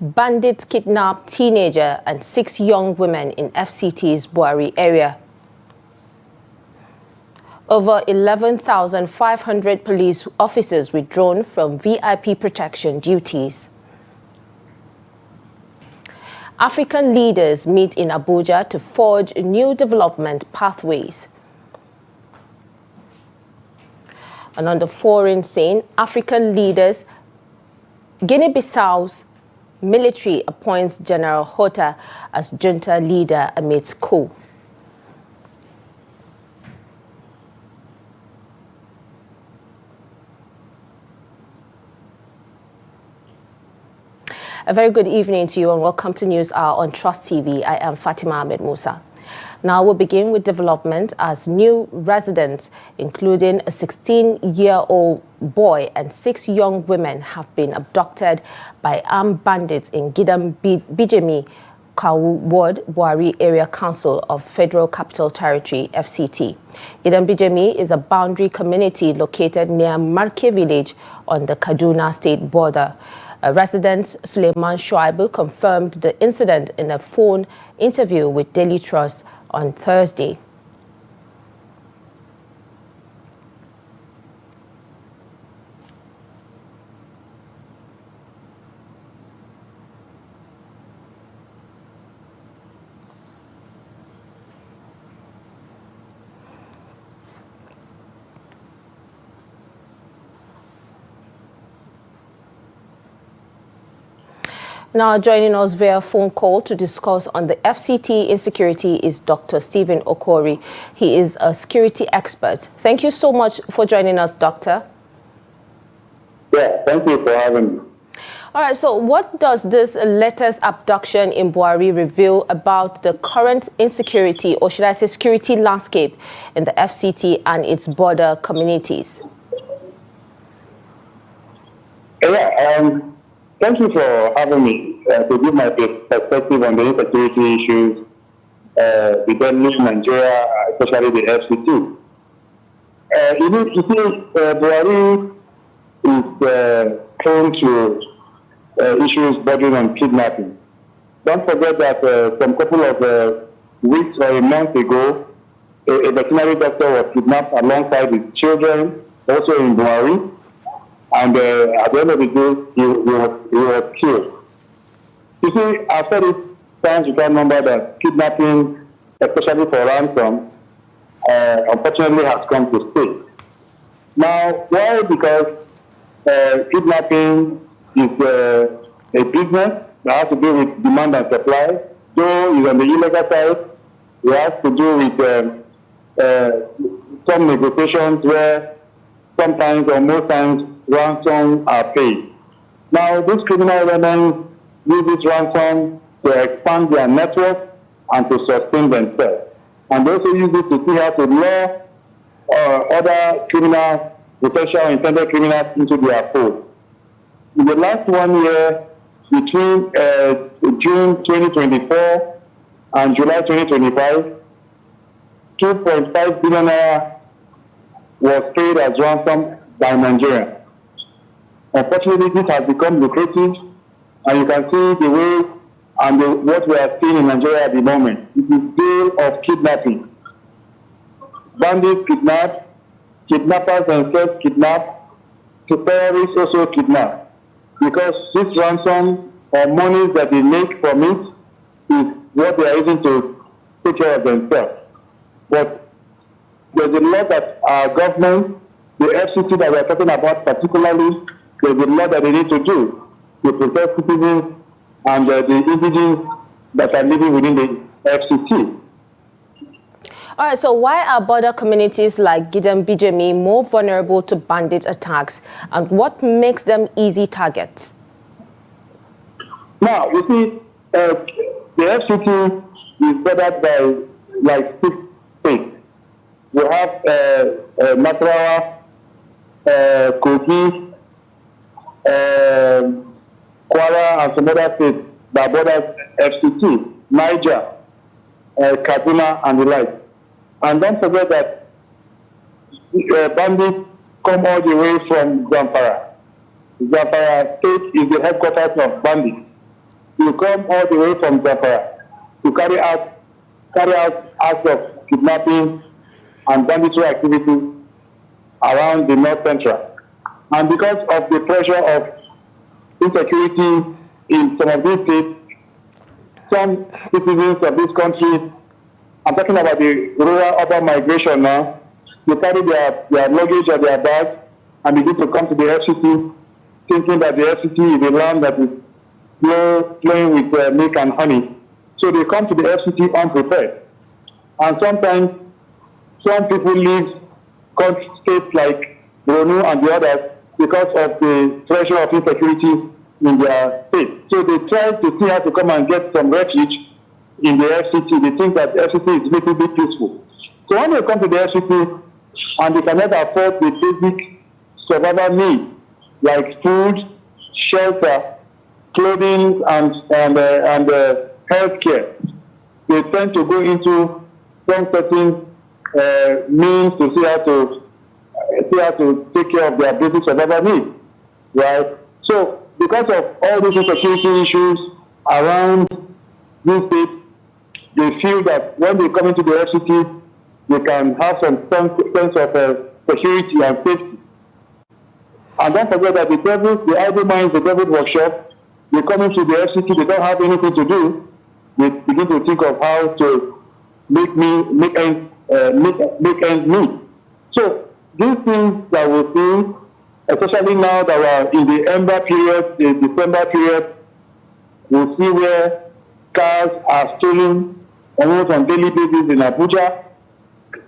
Bandit kidnap teenager and 6 young women in FCT's Bwari area. Over 11,500 police officers withdrawn from VIP protection duties. African leaders meet in Abuja to forge new development pathways. And on the foreign scene, African leaders, Guinea-Bissau's military appoints General Hota as junta leader amidst coup. A very good evening to you and welcome to News Hour on Trust TV. I am Fatima Ahmed Musa. Now we'll begin with development as new residents, including a 16-year-old boy and 6 young women, have been abducted by armed bandits in Guinea-Bissau, Ward, Bwari Area Council of Federal Capital Territory, FCT. Guinea-Bissau is a boundary community located near Marke village on the Kaduna state border. Resident Suleiman Shuaibu confirmed the incident in a phone interview with Daily Trust on Thursday. Now joining us via phone call to discuss on the FCT insecurity is Dr. Stephen Okori. He is a security expert. Thank you so much for joining us, Doctor. Yeah, thank you for having me. All right, so what does this latest abduction in Bwari reveal about the current insecurity, or should I say security landscape in the FCT and its border communities? Yeah, thank you for having me to give my perspective on the insecurity issues within Nigeria, especially the FCT. You see, Bwari is prone to issues bordering on kidnapping. Don't forget that some couple of weeks or a month ago, a veterinary doctor was kidnapped alongside his children, also in Bwari. And at the end of the day, he was killed. You see, I've said it times you can remember that kidnapping, especially for ransom, unfortunately has come to stay. Now, why? Because kidnapping is a business that has to do with demand and supply. Though it's on the illegal side, it has to do with some negotiations where sometimes or most times ransom are paid. Now, these criminal elements use this ransom to expand their network and to sustain themselves. And they also use it to see how to lure other criminals, potential intended criminals, into their fold. In the last 1 year, between June 2024 and July 2025, 2.5 billion naira was paid as ransom by Nigeria. Unfortunately, this has become lucrative, and you can see the way and what we are seeing in Nigeria at the moment. It is day of kidnapping. Bandits kidnap, kidnappers themselves kidnap, terrorists also kidnap. Because this ransom or monies that they make from it is what they are using to take care of themselves. But there's a lot that our government, the FCT that we are talking about particularly, there's a lot that they need to do to protect citizens and the individuals that are living within the FCT. All right, so why are border communities like Guinea-Bissau more vulnerable to bandit attacks, and what makes them easy targets? Now, you see, the FCT is bordered by like 6 states. We have Maternal, Kogi, Kwara, and some other states that borders FCT, Niger, Kaduna, and the like. And don't forget that bandits come all the way from Zamfara. Zamfara state is the headquarters of bandits. will come all the way from Zamfara to carry out acts of kidnapping and banditry activity around the North Central. And because of the pressure of insecurity in some of these states, some citizens of this country, I'm talking about the rural-urban migration now, they carry their luggage or their bags and begin to come to the FCT, thinking that the FCT is a land that is flowing with milk and honey. So they come to the FCT unprepared. And sometimes some people leave states like Borno and the others because of the pressure of insecurity in their state. So they try to see how to come and get some refuge in the FCT. They think that the FCT is a little bit peaceful. So when they come to the FCT and they cannot afford the basic survival needs like food, shelter, clothing, and health care, they tend to go into some certain means to see how to take care of their basic survival needs, right? So because of all these insecurity issues around these states, they feel that when they come into the FCT, they can have some sense of security and safety. And don't forget that the idle minds, the devil's workshop, they come into the FCT, they don't have anything to do. They begin to think of how to make ends meet. So these things that we see, especially now that we're in the Ember period, the December period, we'll see where cars are stolen almost on daily basis in Abuja.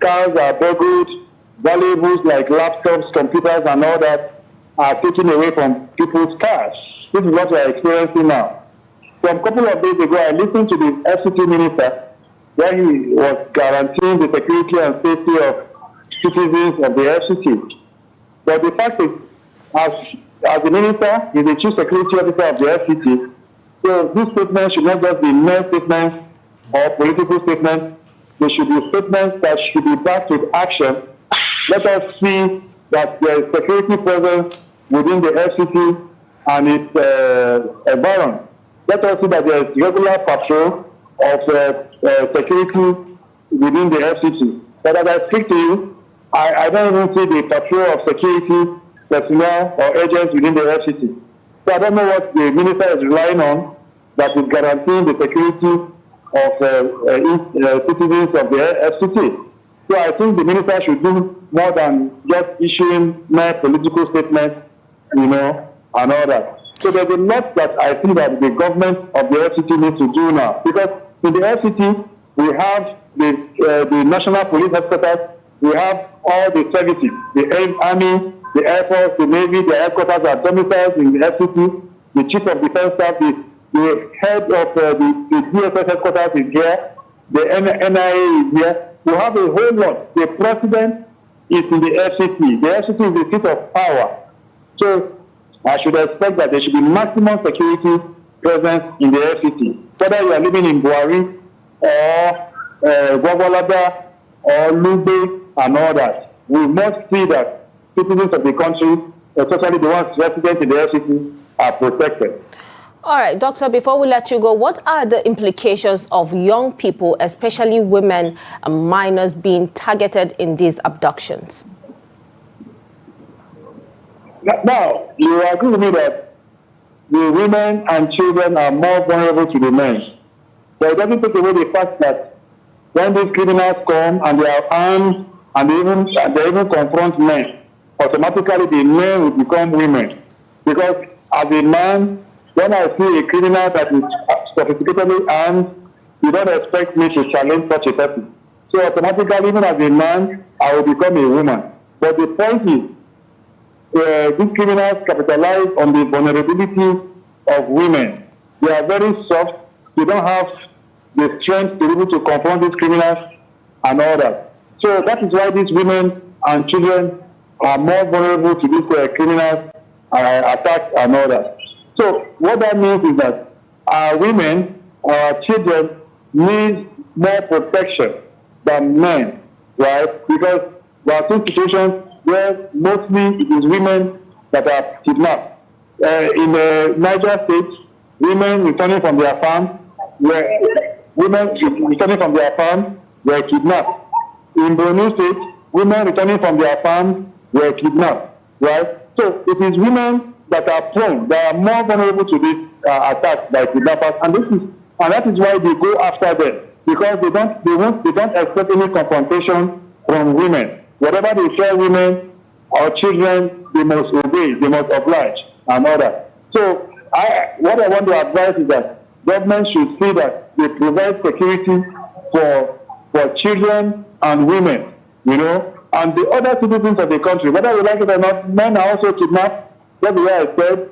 Cars are burgled, valuables like laptops, computers, and all that are taken away from people's cars. This is what we are experiencing now. So a couple of days ago, I listened to the FCT minister where he was guaranteeing the security and safety of citizens of the FCT. But the fact is, as the minister, he's the chief security officer of the FCT, so these statements should not just be mere statements or political statements. They should be statements that should be backed with action. Let us see that there is security presence within the FCT and its environment. Let us see that there is regular patrol of security within the FCT. But as I speak to you, I don't even see the patrol of security personnel or agents within the FCT. So I don't know what the minister is relying on that is guaranteeing the security of citizens of the FCT. So I think the minister should do more than just issuing mere political statements, and all that. So there's a lot that I think that the government of the FCT needs to do now. Because in the FCT, we have the National Police Headquarters, we have all the services, the Army, the Air Force, the Navy, the headquarters are domiciled in the FCT, the Chief of Defense Staff, the head of the DSS headquarters is here, the NIA is here. We have a whole lot. The president is in the FCT. The FCT is the seat of power. So I should expect that there should be maximum security presence in the FCT. Whether you are living in Bwari or Gwagwalada or Lube and all that, we must see that citizens of the country, especially the ones resident in the FCT, are protected. All right, Doctor, before we let you go, what are the implications of young people, especially women and minors, being targeted in these abductions? Now, you agree with me that the women and children are more vulnerable to the men. But it doesn't take away the fact that when these criminals come and they are armed and they even confront men, automatically the men will become women. Because as a man, when I see a criminal that is sophisticatedly armed, you don't expect me to challenge such a person. So automatically, even as a man, I will become a woman. But the point is, these criminals capitalize on the vulnerability of women. They are very soft. They don't have the strength to be able to confront these criminals and all that. So that is why these women and children are more vulnerable to these criminals attacks and all that. So what that means is that our women, our children need more protection than men, right? Because there are some situations where mostly it is women that are kidnapped. In the Niger state, women returning from their farms were kidnapped. In Borno State, women returning from their farms were kidnapped, right? So it is women that are prone, that are more vulnerable to these attacks by kidnappers, and that is why they go after them, because they don't expect any confrontation from women. Whatever they tell women or children, they must obey, they must oblige, and all that. So what I want to advise is that government should see that they provide security for children and women, you know, and the other citizens of the country, whether we like it or not. Men are also kidnapped. That's the way I said.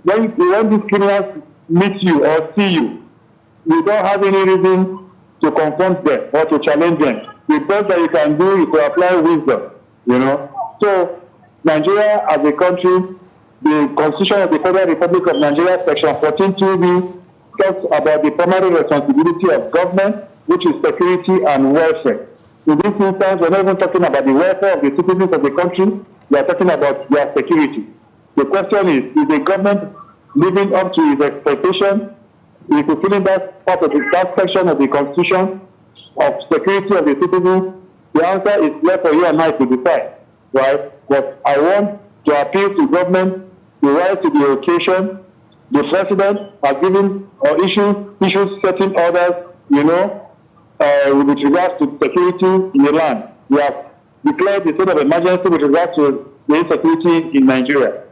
When these criminals meet you or see you, you don't have any reason to confront them or to challenge them. The best that you can do is to apply wisdom, you know. So Nigeria as a country, the Constitution of the Federal Republic of Nigeria, Section 14(2)(b), talks about the primary responsibility of government, which is security and welfare. In this instance, we're not even talking about the welfare of the citizens of the country, we are talking about their security. The question is the government living up to its expectation, is fulfilling that part of that section of the Constitution of security of the citizens? The answer is left for you and I to decide, right? But I want to appeal to government to rise to the occasion. The president has given or issued certain orders, you know, with regards to security in the land. We have declared the state of emergency with regards to the insecurity in Nigeria.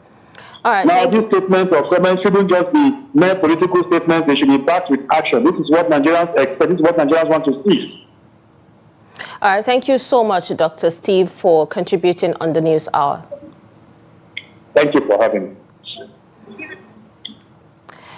All right, now, these statements or comments shouldn't just be mere political statements. They should be backed with action. This is what Nigerians expect. This is what Nigerians want to see. All right, thank you so much, Dr. Steve, for contributing on the News Hour. Thank you for having me.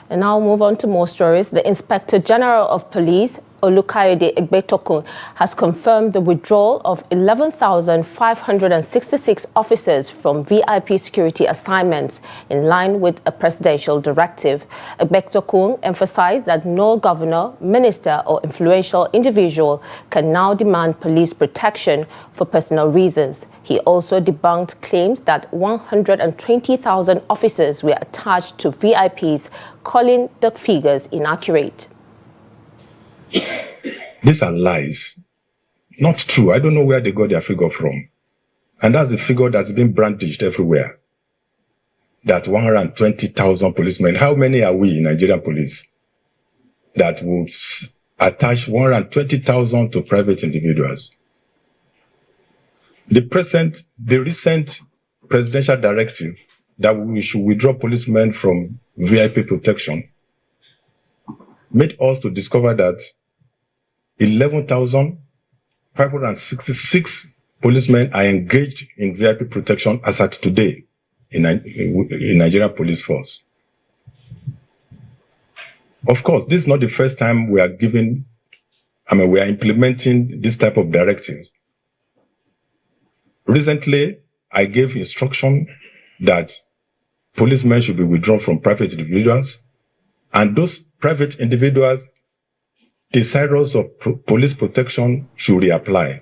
And now we'll move on to more stories. The Inspector General of Police, Olukayode Egbetokun, has confirmed the withdrawal of 11,566 officers from VIP security assignments in line with a presidential directive. Egbetokun emphasized that no governor, minister or influential individual can now demand police protection for personal reasons. He also debunked claims that 120,000 officers were attached to VIPs, calling the figures inaccurate. These are lies. Not true. I don't know where they got their figure from. And that's the figure that's been brandished everywhere. That 120,000 policemen. How many are we in Nigerian police that would attach 120,000 to private individuals? The recent presidential directive that we should withdraw policemen from VIP protection made us to discover that 11,566 policemen are engaged in VIP protection as at today in Nigeria Police Force. Of course, this is not the first time we are implementing this type of directive. Recently, I gave instruction that policemen should be withdrawn from private individuals, and those private individuals desirous of police protection should reapply.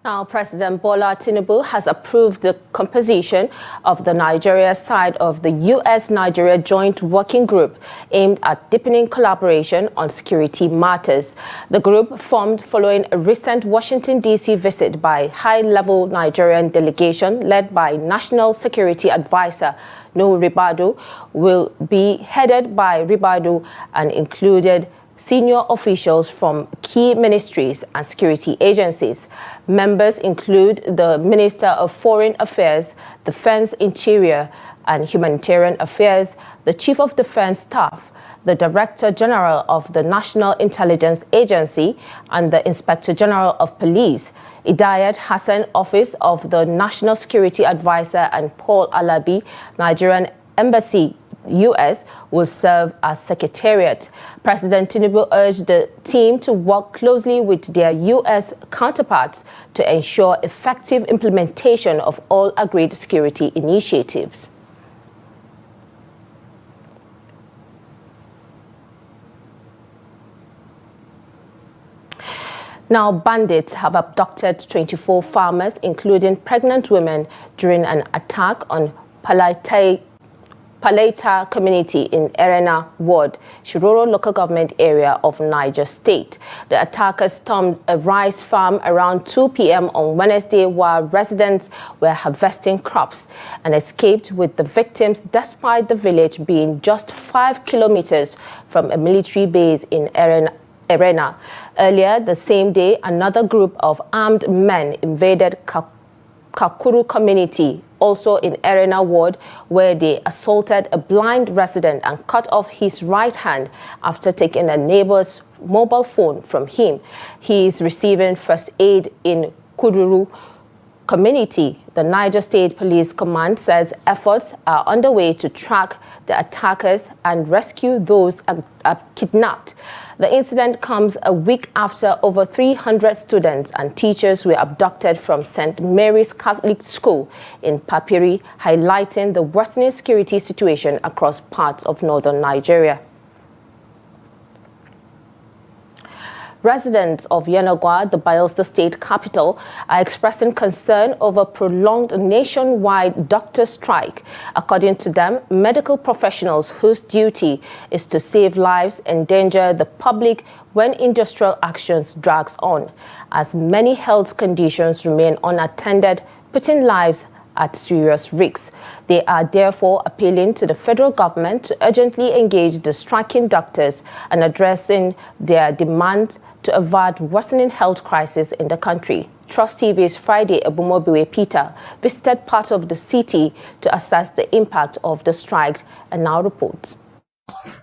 Now, President Bola Tinubu has approved the composition of the Nigeria side of the U.S.-Nigeria Joint Working Group aimed at deepening collaboration on security matters. The group, formed following a recent Washington, D.C. visit by high-level Nigerian delegation led by National Security Advisor Nuhu Ribadu, will be headed by Ribadu and included senior officials from key ministries and security agencies. Members include the Minister of Foreign Affairs, Defense, Interior and Humanitarian Affairs, the Chief of Defense Staff, the Director General of the National Intelligence Agency, and the Inspector General of Police. Idayat Hassan, Office of the National Security Advisor, and Paul Alabi, Nigerian Embassy, U.S., will serve as Secretariat. President Tinubu urged the team to work closely with their U.S. counterparts to ensure effective implementation of all agreed security initiatives. Now, bandits have abducted 24 farmers, including pregnant women, during an attack on Palatai Paleta community in Erena Ward, Shiroro local government area of Niger State. The attackers stormed a rice farm around 2 p.m. on Wednesday while residents were harvesting crops and escaped with the victims despite the village being just 5 kilometers from a military base in Erena. Earlier the same day, another group of armed men invaded Kakuru community, also in Erena Ward, where they assaulted a blind resident and cut off his right hand after taking a neighbor's mobile phone from him. He is receiving first aid in Kuduru community. The Niger State Police Command says efforts are underway to track the attackers and rescue those kidnapped. The incident comes a week after over 300 students and teachers were abducted from St. Mary's Catholic School in Papiri, highlighting the worsening security situation across parts of northern Nigeria. Residents of Yenagoa, the Bayelsa state capital, are expressing concern over prolonged nationwide doctor strike. According to them, medical professionals whose duty is to save lives endanger the public when industrial actions drags on, as many health conditions remain unattended, putting lives at serious risks. They are therefore appealing to the federal government to urgently engage the striking doctors and addressing their demands to avert worsening health crisis in the country. Trust TV's Friday Ebumobiwe Peter visited part of the city to assess the impact of the strike and now reports.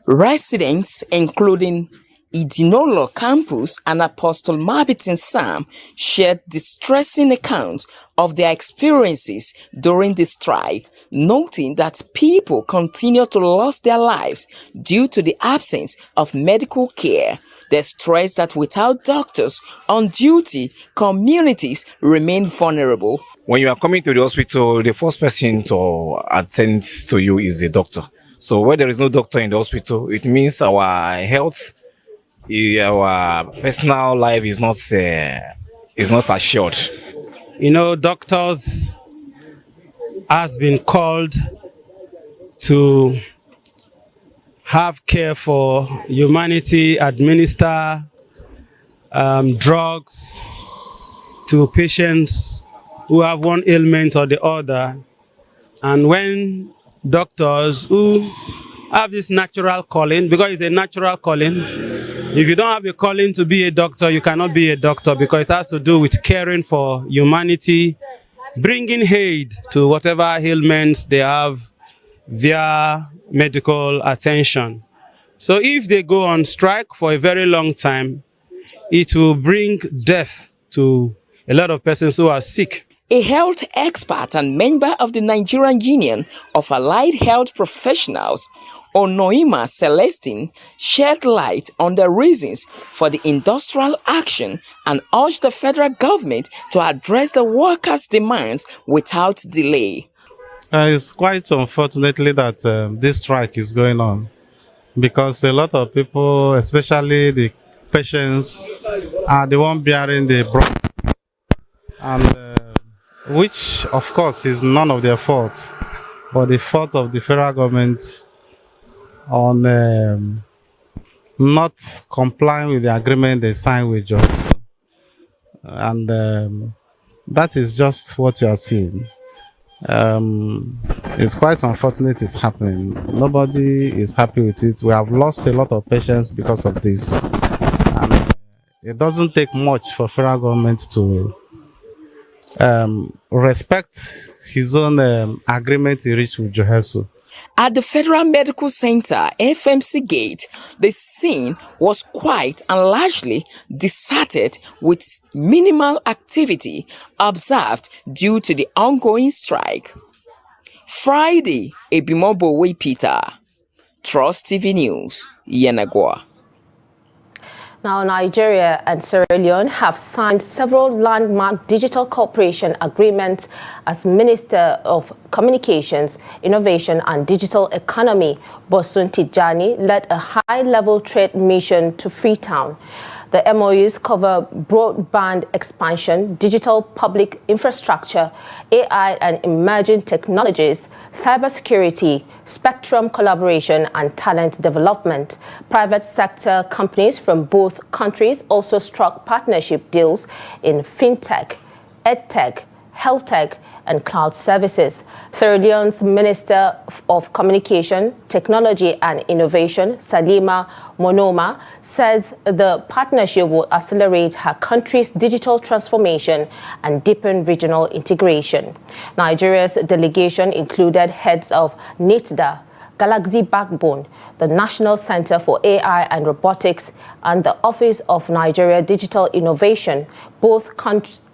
Residents, including Idinolo Campus and Apostle Marbitin Sam, shared distressing accounts of their experiences during the strike, noting that people continue to lose their lives due to the absence of medical care. They stressed that without doctors on duty, communities remain vulnerable. When you are coming to the hospital, the first person to attend to you is the doctor. So where there is no doctor in the hospital, it means our health, our personal life is not assured. You know, doctors has been called to have care for humanity, administer drugs to patients who have one ailment or the other. And when doctors who have this natural calling, because it's a natural calling, if you don't have a calling to be a doctor, you cannot be a doctor, because it has to do with caring for humanity, bringing aid to whatever ailments they have via medical attention. So if they go on strike for a very long time, it will bring death to a lot of persons who are sick. A health expert and member of the Nigerian Union of Allied Health Professionals, Onoima Celestine, shed light on the reasons for the industrial action and urged the federal government to address the workers' demands without delay. It's quite unfortunately that this strike is going on, because a lot of people, especially the patients, are the one bearing the brunt, and which of course is none of their fault, but the fault of the federal government on not complying with the agreement they signed with jobs. And that is just what you are seeing. It's quite unfortunate it's happening. Nobody is happy with it. We have lost a lot of patients because of this. And it doesn't take much for federal government to respect his own agreement he reached with Johesu. At the Federal Medical Center, FMC Gate, the scene was quiet and largely deserted, with minimal activity observed due to the ongoing strike. Friday, Ebimobowe Peter, Trust TV News, Yenagoa. Now, Nigeria and Sierra Leone have signed several landmark digital cooperation agreements as Minister of Communications, Innovation and Digital Economy, Bosun Tijani, led a high-level trade mission to Freetown. The MOUs cover broadband expansion, digital public infrastructure, AI and emerging technologies, cybersecurity, spectrum collaboration, and talent development. Private sector companies from both countries also struck partnership deals in fintech, edtech, health tech, and cloud services. Sierra Leone's Minister of Communication, Technology and Innovation, Salima Monoma, says the partnership will accelerate her country's digital transformation and deepen regional integration. Nigeria's delegation included heads of NITDA, Galaxy Backbone, the National Center for AI and Robotics, and the Office of Nigeria Digital Innovation. Both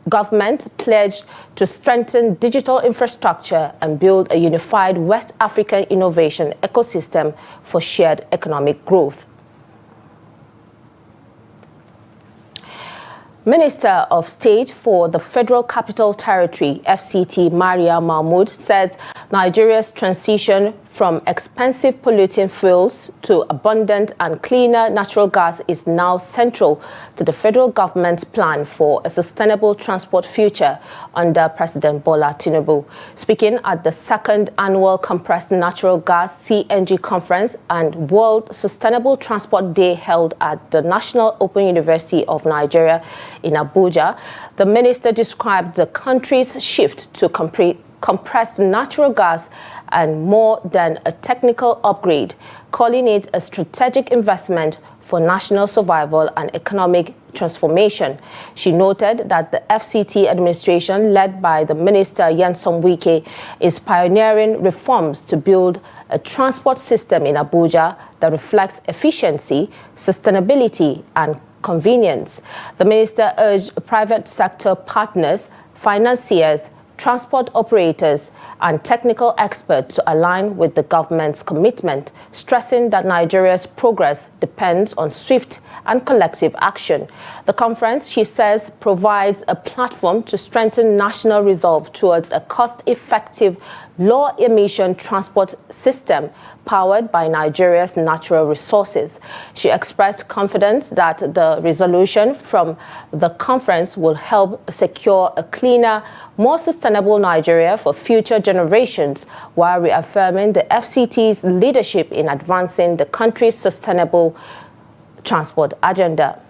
government pledged to strengthen digital infrastructure and build a unified West African innovation ecosystem for shared economic growth. Minister of State for the Federal Capital Territory, FCT, Maria Mahmoud, says Nigeria's transition from expensive polluting fuels to abundant and cleaner natural gas is now central to the federal government's plan for a sustainable transport future under President Bola Tinubu. Speaking at the second annual Compressed Natural Gas CNG Conference and World Sustainable Transport Day held at the National Open University of Nigeria in Abuja, the minister described the country's shift to compressed natural gas and more than a technical upgrade, calling it a strategic investment for national survival and economic transformation. She noted that the FCT administration, led by the Minister Nyesom Wike, is pioneering reforms to build a transport system in Abuja that reflects efficiency, sustainability, and convenience. The minister urged private sector partners, financiers, transport operators, and technical experts to align with the government's commitment, stressing that Nigeria's progress depends on swift and collective action. The conference, she says, provides a platform to strengthen national resolve towards a cost-effective, low-emission transport system powered by Nigeria's natural resources. She expressed confidence that the resolution from the conference will help secure a cleaner, more sustainable Nigeria for future generations, while reaffirming the FCT's leadership in advancing the country's sustainable transport agenda.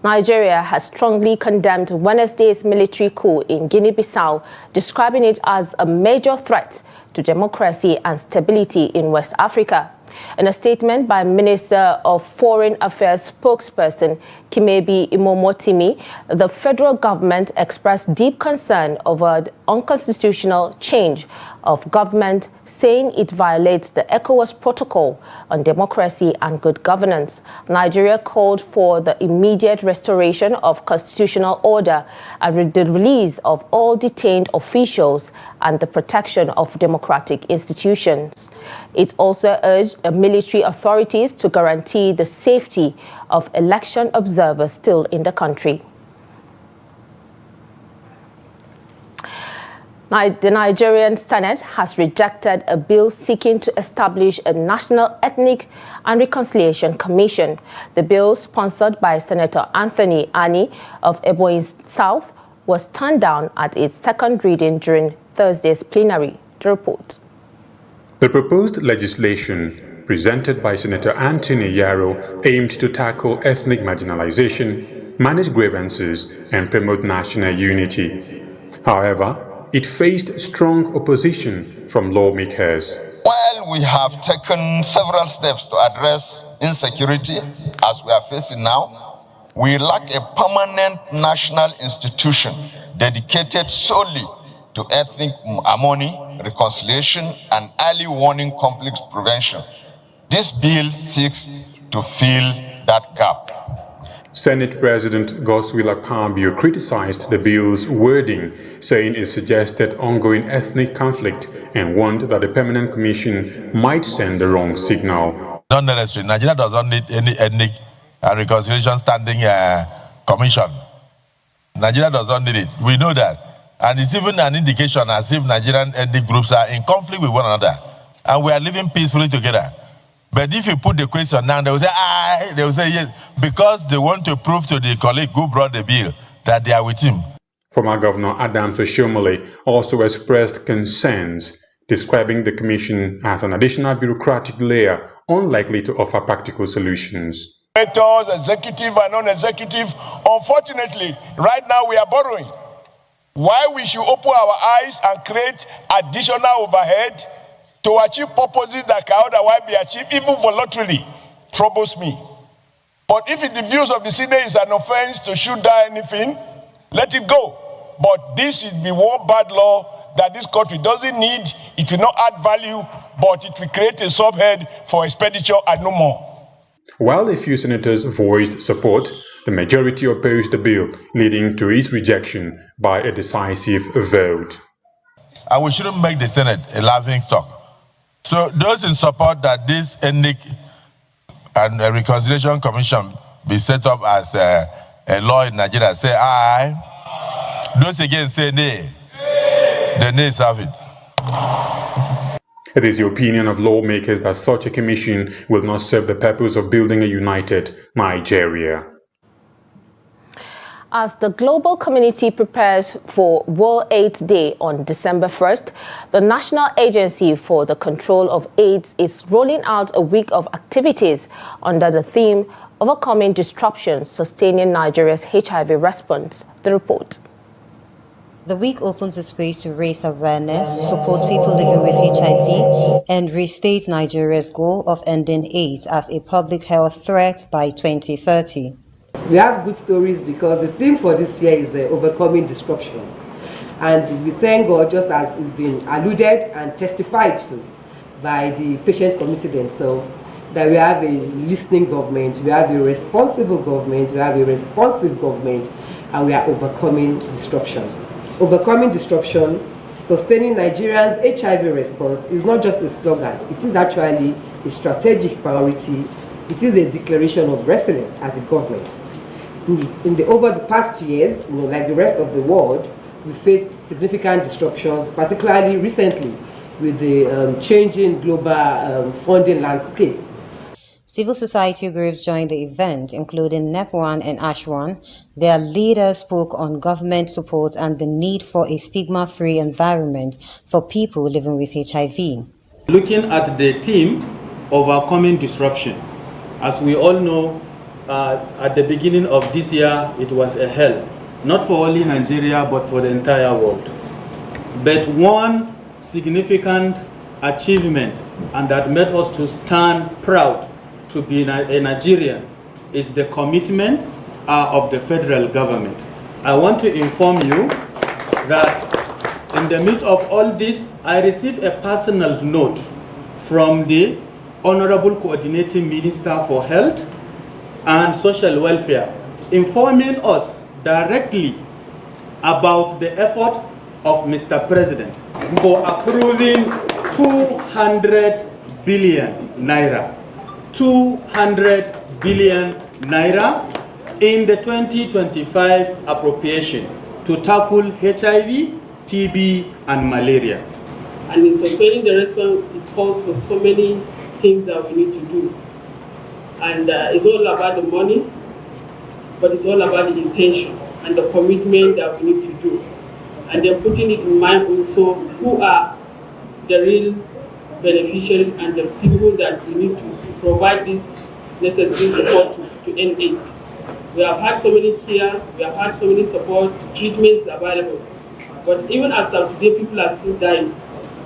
Nigeria has strongly condemned Wednesday's military coup in Guinea-Bissau, describing it as a major threat to democracy and stability in West Africa. In a statement by Minister of Foreign Affairs spokesperson Kimebi Imomotimi, the federal government expressed deep concern over the unconstitutional change of government, saying it violates the ECOWAS protocol on democracy and good governance. Nigeria called for the immediate restoration of constitutional order and the release of all detained officials and the protection of democratic institutions. It also urged military authorities to guarantee the safety of election observers still in the country. The Nigerian Senate has rejected a bill seeking to establish a National Ethnic and Reconciliation Commission. The bill, sponsored by Senator Anthony Ani of Ebonyi South, was turned down at its second reading during Thursday's plenary. The report. The proposed legislation presented by Senator Anthony Yaro aimed to tackle ethnic marginalization, manage grievances, and promote national unity. However, it faced strong opposition from lawmakers. While we have taken several steps to address insecurity, as we are facing now, we lack a permanent national institution dedicated solely to ethnic harmony, reconciliation, and early warning conflict prevention. This bill seeks to fill that gap. Senate President Godswill Akpabio criticized the bill's wording, saying it suggested ongoing ethnic conflict and warned that the permanent commission might send the wrong signal. Not necessary. Nigeria does not need any ethnic and reconciliation standing commission. Nigeria does not need it. We know that. And it's even an indication as if Nigerian ethnic groups are in conflict with one another. And we are living peacefully together. But if you put the question down, they will say, aye, they will say yes, because they want to prove to the colleague who brought the bill that they are with him. Former Governor Adams Oshiomhole also expressed concerns, describing the commission as an additional bureaucratic layer unlikely to offer practical solutions. Executive and non-executive, unfortunately, right now we are borrowing. Why we should open our eyes and create additional overhead to achieve purposes that can otherwise be achieved, even voluntarily, troubles me. But if in the views of the Senate is an offense to shoot down anything, let it go. But this is the one bad law that this country doesn't need. It will not add value, but it will create a subhead for expenditure and no more. While a few senators voiced support, the majority opposed the bill, leading to its rejection by a decisive vote. And we shouldn't make the Senate a laughing stock. So those in support that this ethnic and reconciliation commission be set up as a law in Nigeria say aye. Those against say nay. The nays have it. It is the opinion of lawmakers that such a commission will not serve the purpose of building a united Nigeria. As the global community prepares for World AIDS Day on December 1st, the National Agency for the Control of AIDS is rolling out a week of activities under the theme Overcoming Disruptions, Sustaining Nigeria's HIV Response. The report. The week opens a space to raise awareness, support people living with HIV, and restate Nigeria's goal of ending AIDS as a public health threat by 2030. We have good stories because the theme for this year is overcoming disruptions. And we thank God, just as it's been alluded and testified to by the patient committee themselves, that we have a listening government, we have a responsible government, we have a responsive government, and we are overcoming disruptions. Overcoming disruption, sustaining Nigerians' HIV response is not just a slogan, it is actually a strategic priority. It is a declaration of resilience as a government. Over the past years, like the rest of the world, we faced significant disruptions, particularly recently with the changing global funding landscape. Civil society groups joined the event, including NEP1 and ASH1. Their leaders spoke on government support and the need for a stigma-free environment for people living with HIV. Looking at the theme, overcoming disruption, as we all know, at the beginning of this year, it was a hell, not for only Nigeria, but for the entire world. But one significant achievement, and that made us to stand proud to be a Nigerian, is the commitment of the federal government. I want to inform you that in the midst of all this, I received a personal note from the Honorable Coordinating Minister for Health and Social Welfare, informing us directly about the effort of Mr. President for approving 200 billion naira. 200 billion naira in the 2025 appropriation to tackle HIV, TB, and malaria. And in sustaining the response, it calls for so many things that we need to do. And it's all about the money, but it's all about the intention and the commitment that we need to do. And then putting it in mind also who are the real beneficiaries and the people that we need to provide this necessary support to end AIDS. We have had so many cares, we have had so many support, treatments available. But even as of today, people are still dying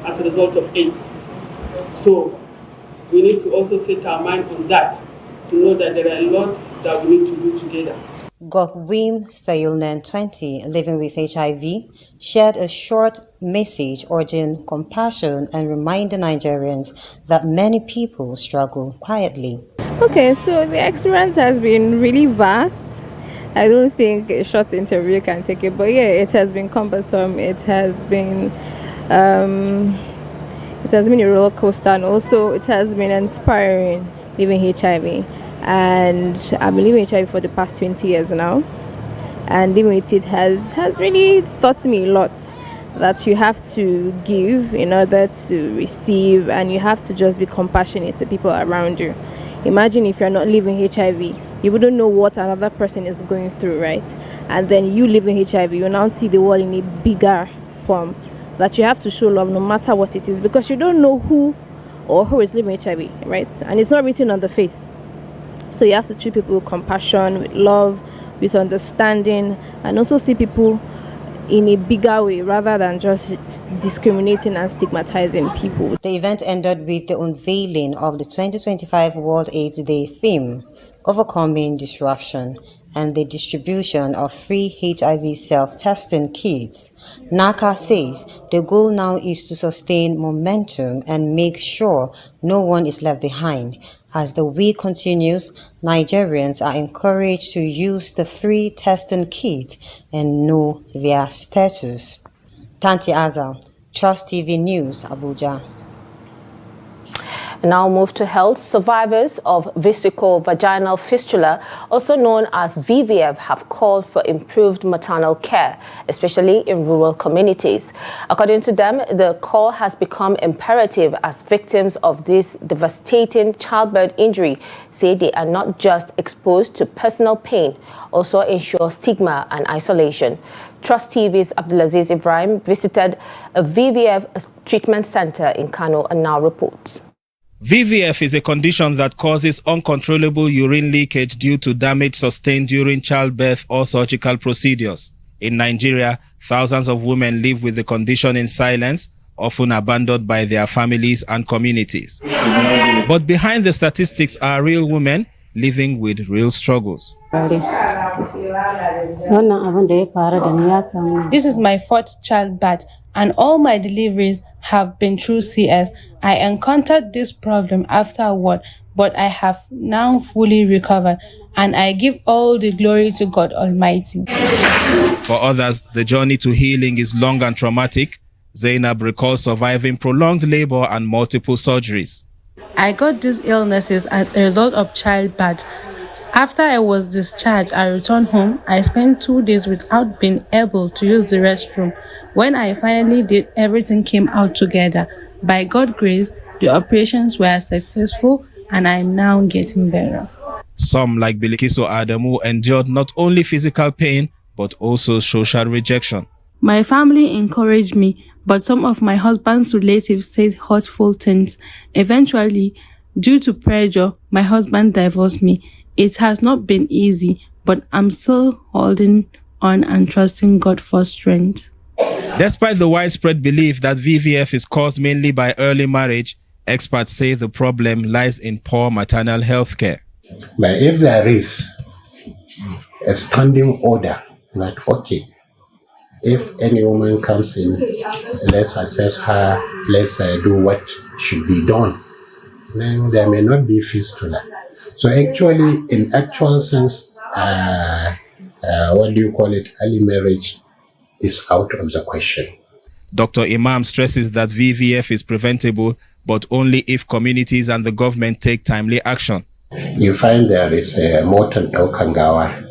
as a result of AIDS. So we need to also set our mind on that, to know that there are a lot that we need to do together. Gokwim Sayulnen 20, living with HIV, shared a short message urging compassion and reminding Nigerians that many people struggle quietly. Okay, so the experience has been really vast. I don't think a short interview can take it, but yeah, it has been cumbersome. It has been a roller coaster, and also it has been inspiring living HIV. And I've been living with HIV for the past 20 years now, and living with it has really taught me a lot. that you have to give in order to receive, and you have to just be compassionate to people around you. Imagine if you're not living HIV, you wouldn't know what another person is going through, right? And then you live in HIV, you now see the world in a bigger form, that you have to show love no matter what it is, because you don't know who is living HIV, right? And it's not written on the face. So you have to treat people with compassion, with love, with understanding, and also see people in a bigger way rather than just discriminating and stigmatizing people. The event ended with the unveiling of the 2025 World AIDS Day theme, Overcoming Disruption, and the distribution of free HIV self-testing kits. NACA says the goal now is to sustain momentum and make sure no one is left behind. As the week continues, Nigerians are encouraged to use the free testing kit and know their status. Tanti Azal, Trust TV News, Abuja. Now move to health. Survivors of vesico-vaginal fistula, also known as VVF, have called for improved maternal care, especially in rural communities. According to them, the call has become imperative as victims of this devastating childbirth injury say they are not just exposed to personal pain, also ensure stigma and isolation. Trust TV's Abdulaziz Ibrahim visited a VVF treatment center in Kano and now reports. VVF is a condition that causes uncontrollable urine leakage due to damage sustained during childbirth or surgical procedures. In Nigeria, thousands of women live with the condition in silence, often abandoned by their families and communities. But behind the statistics are real women living with real struggles. This is my fourth childbirth, and all my deliveries have been through CS. I encountered this problem afterward, but I have now fully recovered, and I give all the glory to God Almighty. For others, the journey to healing is long and traumatic. Zainab recalls surviving prolonged labor and multiple surgeries. I got these illnesses as a result of childbirth. After I was discharged, I returned home. I spent 2 days without being able to use the restroom. When I finally did, everything came out together. By God's grace, the operations were successful, and I am now getting better. Some, like Bilikiso Adamu, endured not only physical pain, but also social rejection. My family encouraged me, but some of my husband's relatives said hurtful things. Eventually, due to pressure, my husband divorced me. It has not been easy, but I'm still holding on and trusting God for strength. Despite the widespread belief that VVF is caused mainly by early marriage, experts say the problem lies in poor maternal health care. But if there is a standing order that, okay, if any woman comes in, let's assess her, let's do what should be done, then there may not be fistula. So actually, in actual sense, early marriage is out of the question. Dr. Imam stresses that VVF is preventable, but only if communities and the government take timely action. You find there is a Motan Kangawa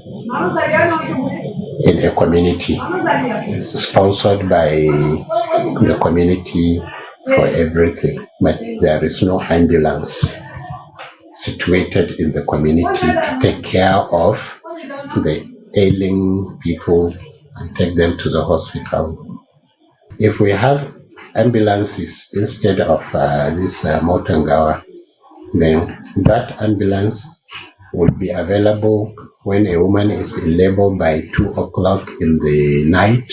in a community, sponsored by the community for everything, but there is no ambulance situated in the community to take care of the ailing people and take them to the hospital. If we have ambulances instead of this Motangawa, then that ambulance will be available when a woman is in labor by 2 o'clock in the night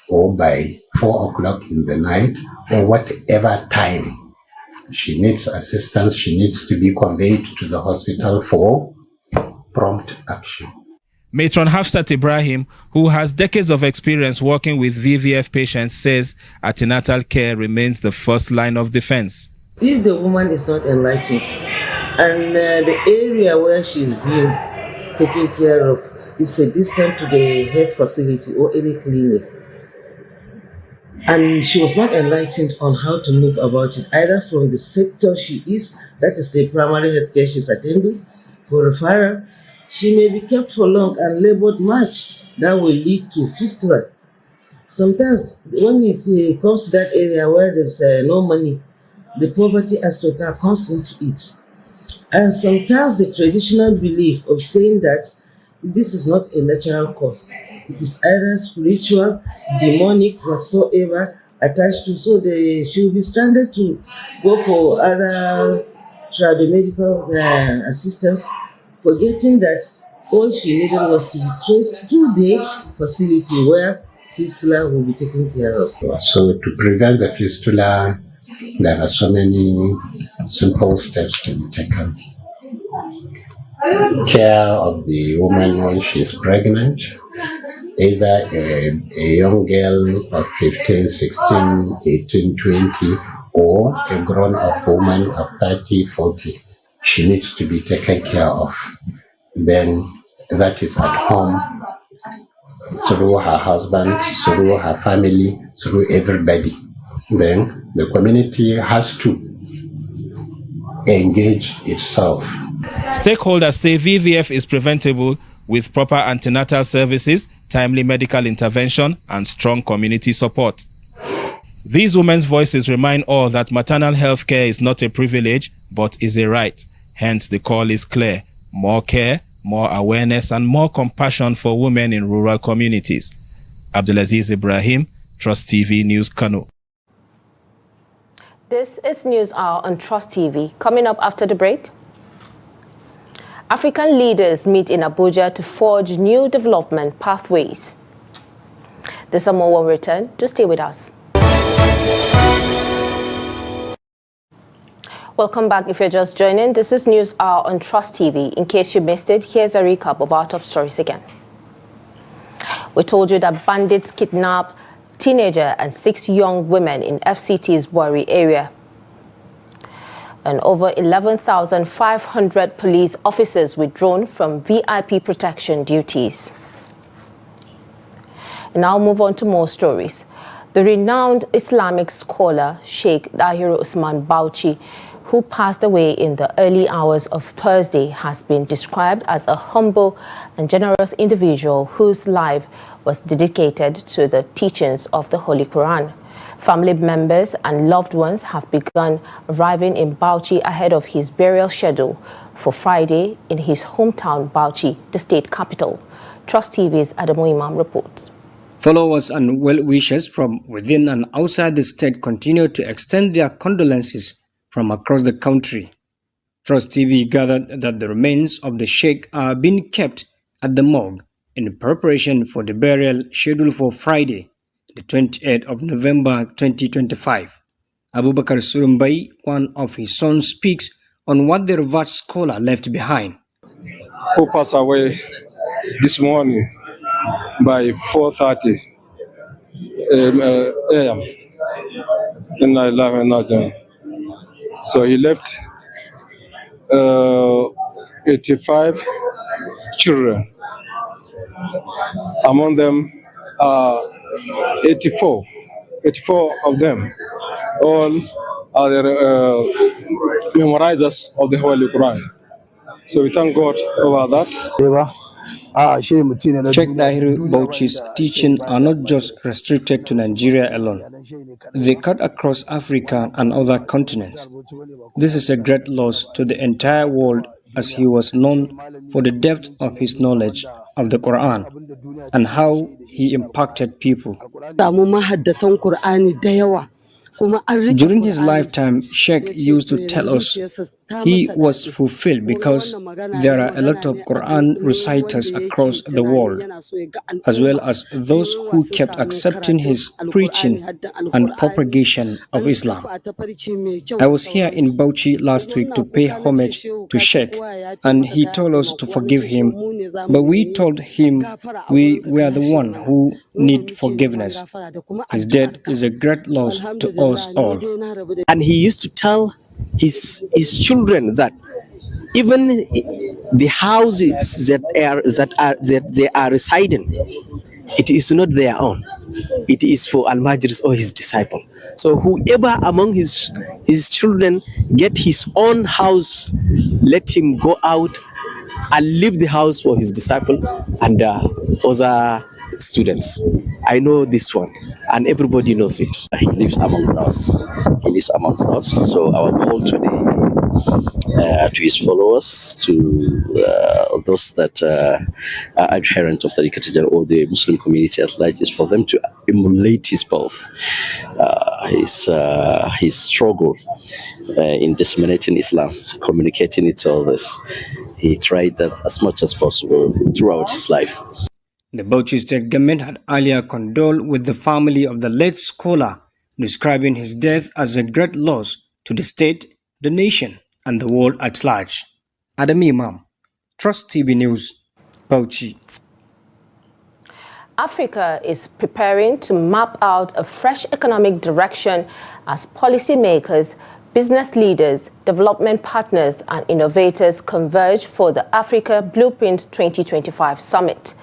or by 4 o'clock in the night, or whatever time she needs assistance, she needs to be conveyed to the hospital for prompt action. Matron Hafsat Ibrahim, who has decades of experience working with VVF patients, says antenatal care remains the first line of defense. If the woman is not enlightened and the area where she's being taken care of is a distance to the health facility or any clinic, and she was not enlightened on how to move about it, either from the sector she is, that is the primary health care she's attending, for referral, she may be kept for long and labored much. That will lead to fistula. Sometimes when it comes to that area where there's no money, the poverty aspect now comes into it. And sometimes the traditional belief of saying that this is not a natural cause. It is either spiritual, demonic, whatsoever attached to, so they should be stranded to go for other medical assistance, forgetting that all she needed was to be traced to the facility where fistula will be taken care of. So to prevent the fistula, there are so many simple steps to be taken. Care of the woman when she is pregnant, either a young girl of 15, 16, 18, 20, or a grown-up woman of 30, 40. She needs to be taken care of. Then that is at home, through her husband, through her family, through everybody. Then the community has to engage itself. Stakeholders say VVF is preventable with proper antenatal services, timely medical intervention, and strong community support. These women's voices remind all that maternal health care is not a privilege, but is a right. Hence, the call is clear: more care, more awareness, and more compassion for women in rural communities. Abdulaziz Ibrahim, Trust TV News, Kano. This is News Hour on Trust TV. Coming up after the break, African leaders meet in Abuja to forge new development pathways. This and more when we return. Do stay with us. Welcome back. If you're just joining, this is News Hour on Trust TV. In case you missed it, here's a recap of our top stories again. We told you that bandits kidnap teenager and 6 young women in FCT's Bwari area. And over 11,500 police officers withdrawn from VIP protection duties. And now move on to more stories. The renowned Islamic scholar Sheikh Dahiru Usman Bauchi, who passed away in the early hours of Thursday, has been described as a humble and generous individual whose life was dedicated to the teachings of the Holy Quran. Family members and loved ones have begun arriving in Bauchi ahead of his burial schedule for Friday in his hometown Bauchi, the state capital. Trust TV's Adamu Imam reports. Followers and well-wishers from within and outside the state continue to extend their condolences from across the country. Trust TV gathered that the remains of the sheikh are being kept at the morgue in preparation for the burial scheduled for Friday, the 28th of November 2025. Abubakar Surumbai, one of his sons, speaks on what the revered scholar left behind. Who passed away this morning by 4:30 a.m. in Niger. So he left 85 children. Among them are 84 of them. All are the memorizers of the Holy Quran. So we thank God over that. Sheikh Dahiru Bauchi's teaching are not just restricted to Nigeria alone. They cut across Africa and other continents. This is a great loss to the entire world, as he was known for the depth of his knowledge of the Quran and how he impacted people. During his lifetime, Sheikh used to tell us he was fulfilled because there are a lot of Quran reciters across the world, as well as those who kept accepting his preaching and propagation of Islam. I was here in Bauchi last week to pay homage to Sheikh, and he told us to forgive him, but we told him we were the one who need forgiveness. His death is a great loss to us all. And he used to tell his children that even the houses that they are residing, it is not their own. It is for Al-Majris or his disciple. So whoever among his children get his own house, let him go out and leave the house for his disciple and other students. I know this one, and everybody knows it. He lives amongst us. He lives amongst us. So our call to his followers, to those that are adherents of the Tariqat or the Muslim community at large, is for them to emulate his path, his struggle in disseminating Islam, communicating it to others. He tried that as much as possible throughout his life. The Bauchi state government had earlier condoled with the family of the late scholar, describing his death as a great loss to the state, the nation, and the world at large. Adam Imam, Trust TV News, Bauchi. Africa is preparing to map out a fresh economic direction as policymakers, business leaders, development partners, and innovators converge for the Africa Blueprint 2025 Summit.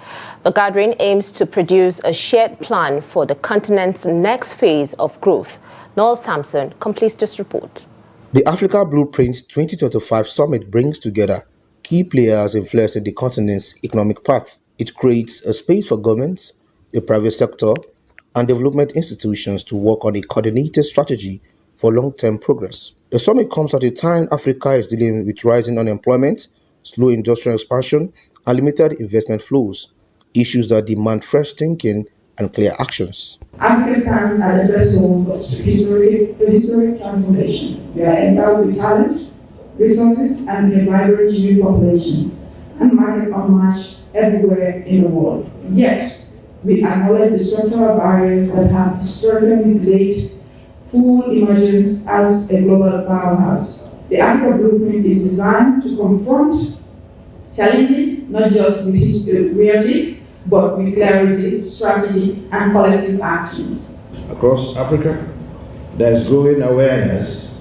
The gathering aims to produce a shared plan for the continent's next phase of growth. Noel Sampson completes this report. The Africa Blueprint 2025 Summit brings together key players influencing the continent's economic path. It creates a space for governments, the private sector, and development institutions to work on a coordinated strategy for long-term progress. The summit comes at a time Africa is dealing with rising unemployment, slow industrial expansion, and limited investment flows, issues that demand fresh thinking and clear actions. Africa stands at the threshold of historic transformation. We are endowed with talent, resources, and a vibrant youth population, and market unmatched everywhere in the world. Yet, we acknowledge the structural barriers that have historically delayed full emergence as a global powerhouse. The Africa Blueprint is designed to confront challenges not just with rhetoric, but with clarity, strategy, and collective actions. Across Africa, there is growing awareness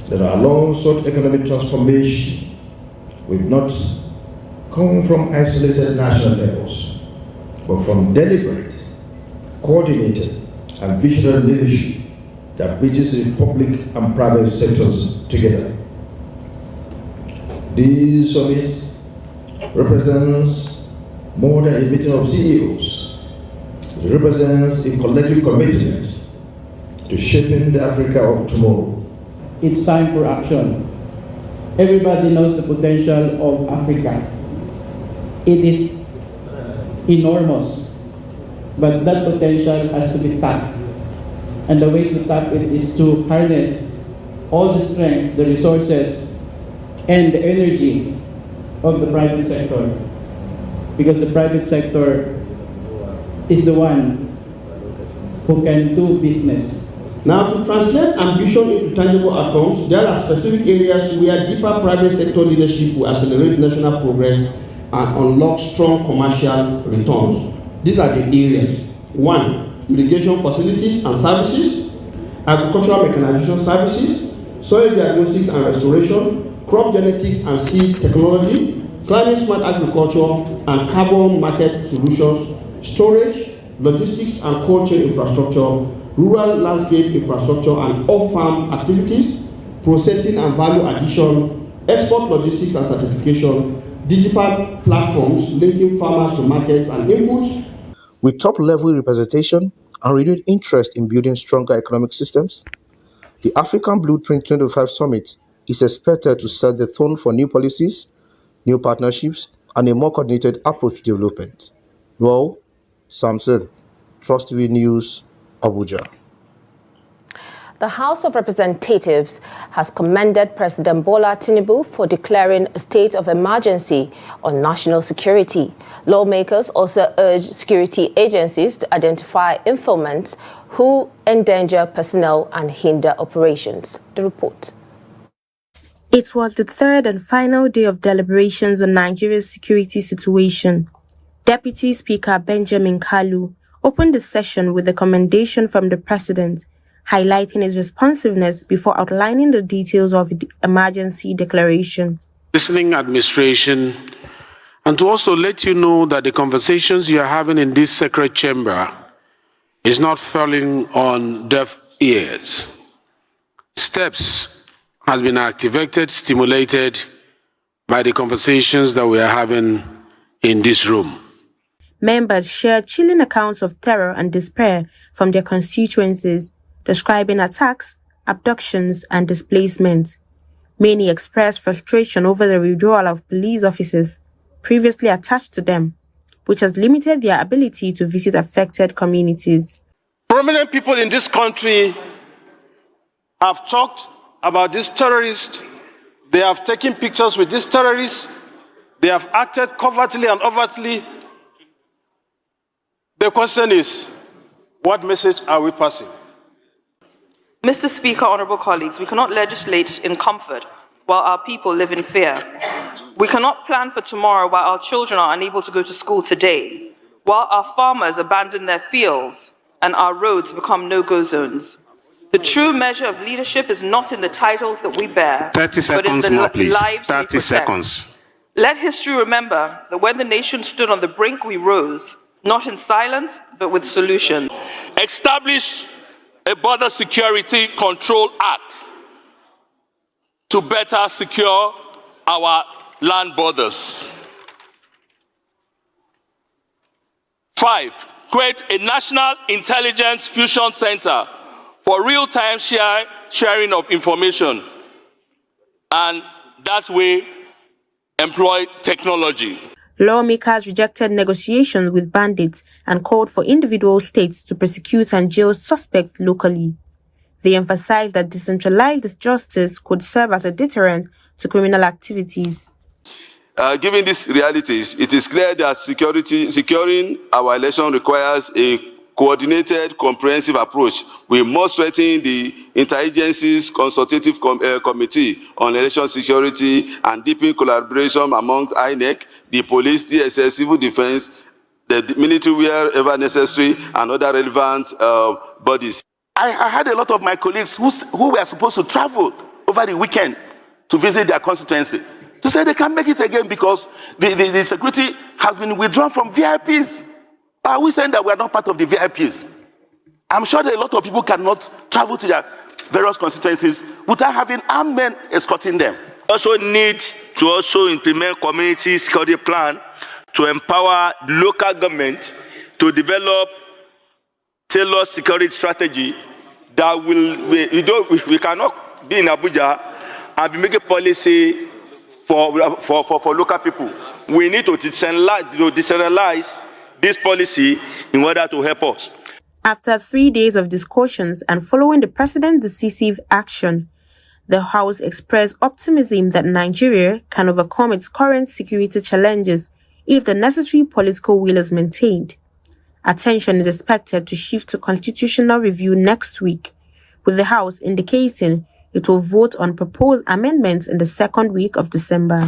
that our long-sought economic transformation will not come from isolated national levels, but from deliberate, coordinated, and visionary leadership that bridges the public and private sectors together. This summit represents more than a meeting of CEOs. It represents a collective commitment to shaping the Africa of tomorrow. It's time for action. Everybody knows the potential of Africa. It is enormous, but that potential has to be tapped. And the way to tap it is to harness all the strengths, the resources, and the energy of the private sector. Because the private sector is the one who can do business. Now, to translate ambition into tangible outcomes, there are specific areas where deeper private sector leadership will accelerate national progress and unlock strong commercial returns. These are the areas. 1. Irrigation facilities and services, agricultural mechanization services, soil diagnostics and restoration, crop genetics and seed technology, climate smart agriculture and carbon market solutions, storage, logistics and cold chain infrastructure, rural landscape infrastructure and off-farm activities, processing and value addition, export logistics and certification, digital platforms linking farmers to markets and inputs. With top-level representation and renewed interest in building stronger economic systems, the African Blueprint 2025 Summit is expected to set the tone for new policies, new partnerships, and a more coordinated approach to development. Well, Samson, Trust TV News, Abuja. The House of Representatives has commended President Bola Tinubu for declaring a state of emergency on national security. Lawmakers also urged security agencies to identify informants who endanger personnel and hinder operations. The report. It was the third and final day of deliberations on Nigeria's security situation. Deputy Speaker Benjamin Kalu opened the session with a commendation from the President, highlighting his responsiveness before outlining the details of the emergency declaration. Listening administration, and to also let you know that the conversations you are having in this sacred chamber is not falling on deaf ears. Steps has been activated, stimulated by the conversations that we are having in this room. members shared chilling accounts of terror and despair from their constituencies, describing attacks, abductions, and displacement. Many expressed frustration over the withdrawal of police officers previously attached to them, which has limited their ability to visit affected communities. Prominent people in this country have talked about these terrorists. They have taken pictures with these terrorists. They have acted covertly and overtly. The question is, what message are we passing? Mr. Speaker, honourable colleagues, we cannot legislate in comfort while our people live in fear. We cannot plan for tomorrow while our children are unable to go to school today, while our farmers abandon their fields and our roads become no-go zones. The true measure of leadership is not in the titles that we bear, 30 seconds but in the more, please. lives 30 we protect. seconds. Let history remember that when the nation stood on the brink, we rose, not in silence, but with solutions. Establish a Border Security Control Act to better secure our land borders. 5, create a National Intelligence Fusion Center for real-time sharing of information, and that way employ technology. Lawmakers rejected negotiations with bandits and called for individual states to prosecute and jail suspects locally. They emphasized that decentralized justice could serve as a deterrent to criminal activities. Given these realities, it is clear that securing our election requires a coordinated, comprehensive approach. We must strengthen the Interagencies Consultative Committee on Election Security and deepen collaboration among INEC, the police, DSS, civil defense, the military wherever necessary, and other relevant bodies. I had a lot of my colleagues who were supposed to travel over the weekend to visit their constituency to say they can't make it again because the security has been withdrawn from VIPs. Are we saying that we are not part of the VIPs? I'm sure that a lot of people cannot travel to their various constituencies without having armed men escorting them. Also need to also implement community security plan to empower local government to develop tailored security strategy that we cannot be in Abuja and be making policy for local people. We need to decentralize this policy in order to help us. After 3 days of discussions and following the president's decisive action, the House expressed optimism that Nigeria can overcome its current security challenges if the necessary political will is maintained. Attention is expected to shift to constitutional review next week, with the House indicating it will vote on proposed amendments in the second week of December.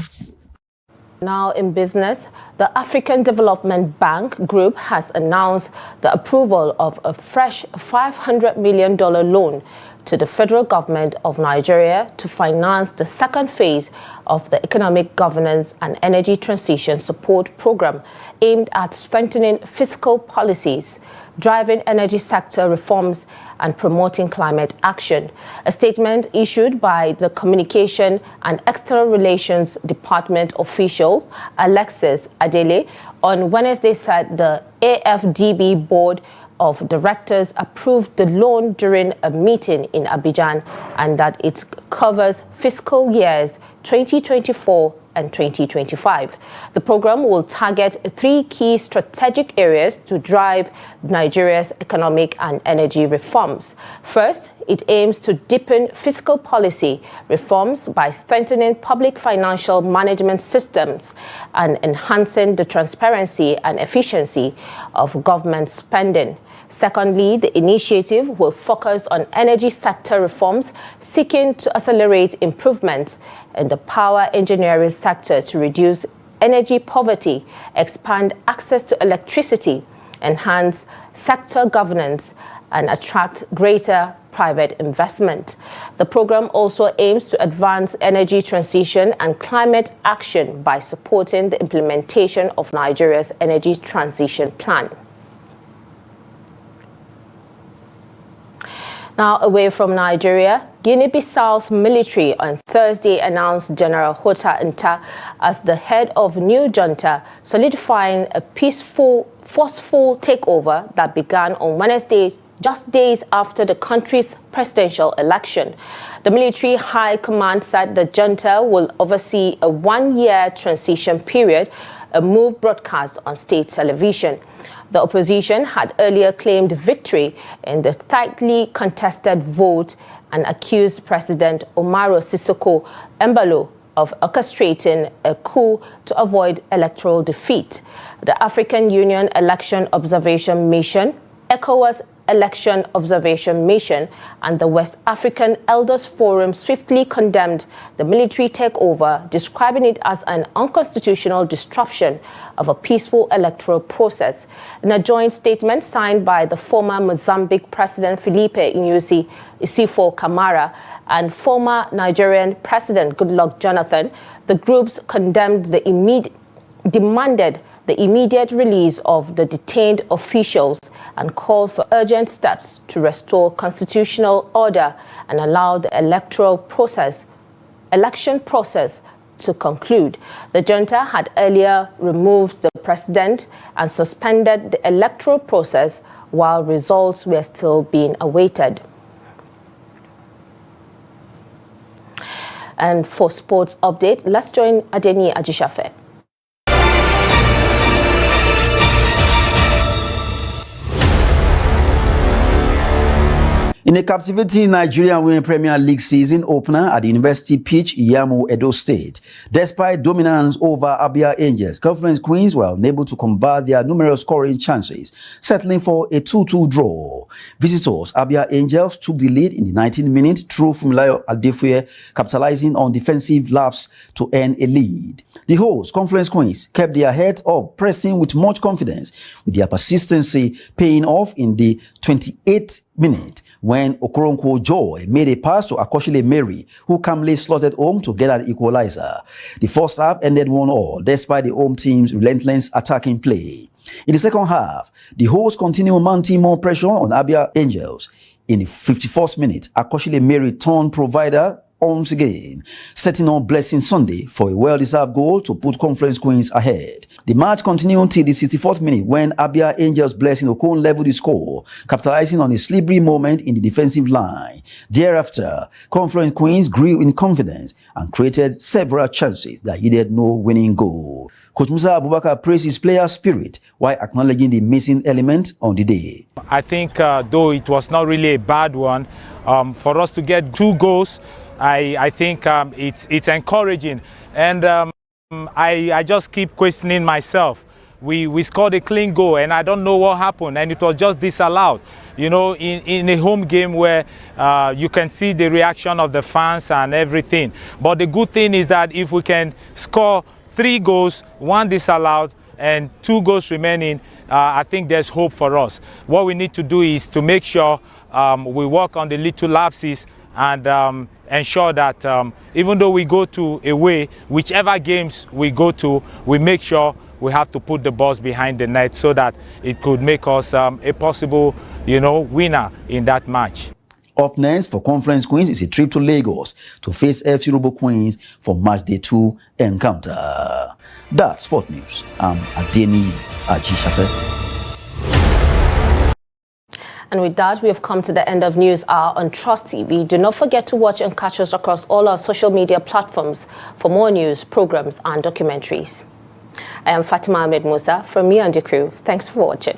Now in business, the African Development Bank Group has announced the approval of a fresh $500 million loan to the federal government of Nigeria to finance the second phase of the Economic Governance and Energy Transition Support Program aimed at strengthening fiscal policies, driving energy sector reforms, and promoting climate action. A statement issued by the Communication and External Relations Department official, Alexis Adele, on Wednesday said the AfDB Board of Directors approved the loan during a meeting in Abidjan and that it covers fiscal years 2024 and 2025. The program will target 3 key strategic areas to drive Nigeria's economic and energy reforms. First, it aims to deepen fiscal policy reforms by strengthening public financial management systems and enhancing the transparency and efficiency of government spending. Secondly, the initiative will focus on energy sector reforms, seeking to accelerate improvements in the power engineering sector to reduce energy poverty, expand access to electricity, enhance sector governance, and attract greater private investment. The program also aims to advance energy transition and climate action by supporting the implementation of Nigeria's energy transition plan. Now, away from Nigeria, Guinea-Bissau's military on Thursday announced General Hota Nta as the head of new junta, solidifying a peaceful, forceful takeover that began on Wednesday, just days after the country's presidential election. The military high command said the junta will oversee a one-year transition period, a move broadcast on state television. The opposition had earlier claimed victory in the tightly contested vote and accused President Umaro Sissoco Embalo of orchestrating a coup to avoid electoral defeat. The African Union Election Observation Mission, ECOWAS Election Observation Mission, and the West African Elders Forum swiftly condemned the military takeover, describing it as an unconstitutional disruption of a peaceful electoral process. In a joint statement signed by the former Mozambique President Filipe Nyusi Isifo Kamara and former Nigerian President Goodluck Jonathan, the groups condemned demanded the immediate release of the detained officials and called for urgent steps to restore constitutional order and allow the election process to conclude. The junta had earlier removed the president and suspended the electoral process while results were still being awaited. And for sports update, let's join Adeni Ajishafe. In a captivating Nigerian Women Premier League season opener at the University pitch, Iyamo, Edo State, despite dominance over Abia Angels, Conference Queens were unable to convert their numerous scoring chances, settling for a 2-2 draw. Visitors, Abia Angels, took the lead in the 19th minute through Fumilayo Adefuye, capitalizing on defensive lapse to earn a lead. The hosts, Conference Queens, kept their heads up, pressing with much confidence, with their persistency paying off in the 28th minute, when Okoronkwo Joy made a pass to Akoshile Mary, who calmly slotted home to get an equalizer. The first half ended 1-1, despite the home team's relentless attacking play. In the second half, the hosts continued mounting more pressure on Abia Angels. In the 51st minute, Akoshile Mary turned provider once again, setting up Blessing Sunday for a well-deserved goal to put Conference Queens ahead. The match continued until the 64th minute when Abia Angels Blessing Okon leveled the score, capitalizing on a slippery moment in the defensive line. Thereafter, Conference Queens grew in confidence and created several chances that yielded no winning goal. Coach Musa Abubakar praised his players' spirit while acknowledging the missing element on the day. I think though it was not really a bad one, for us to get 2 goals, I think it's encouraging, and I just keep questioning myself. We scored a clean goal, and I don't know what happened, and it was just disallowed. You know, in a home game where you can see the reaction of the fans and everything. But the good thing is that if we can score 3 goals, 1 disallowed, and 2 goals remaining, I think there's hope for us. What we need to do is to make sure we work on the little lapses and ensure that even though we go to away, whichever games we go to, we make sure we have to put the balls behind the net so that it could make us a possible, winner in that match. Up next for Conference Queens is a trip to Lagos to face FC Robo Queens for Match Day 2 encounter. That's Sport News. I'm Adeni Ajishafe. And with that, we have come to the end of News Hour on Trust TV. Do not forget to watch and catch us across all our social media platforms for more news, programs, and documentaries. I am Fatima Ahmed Musa from me and the crew. Thanks for watching.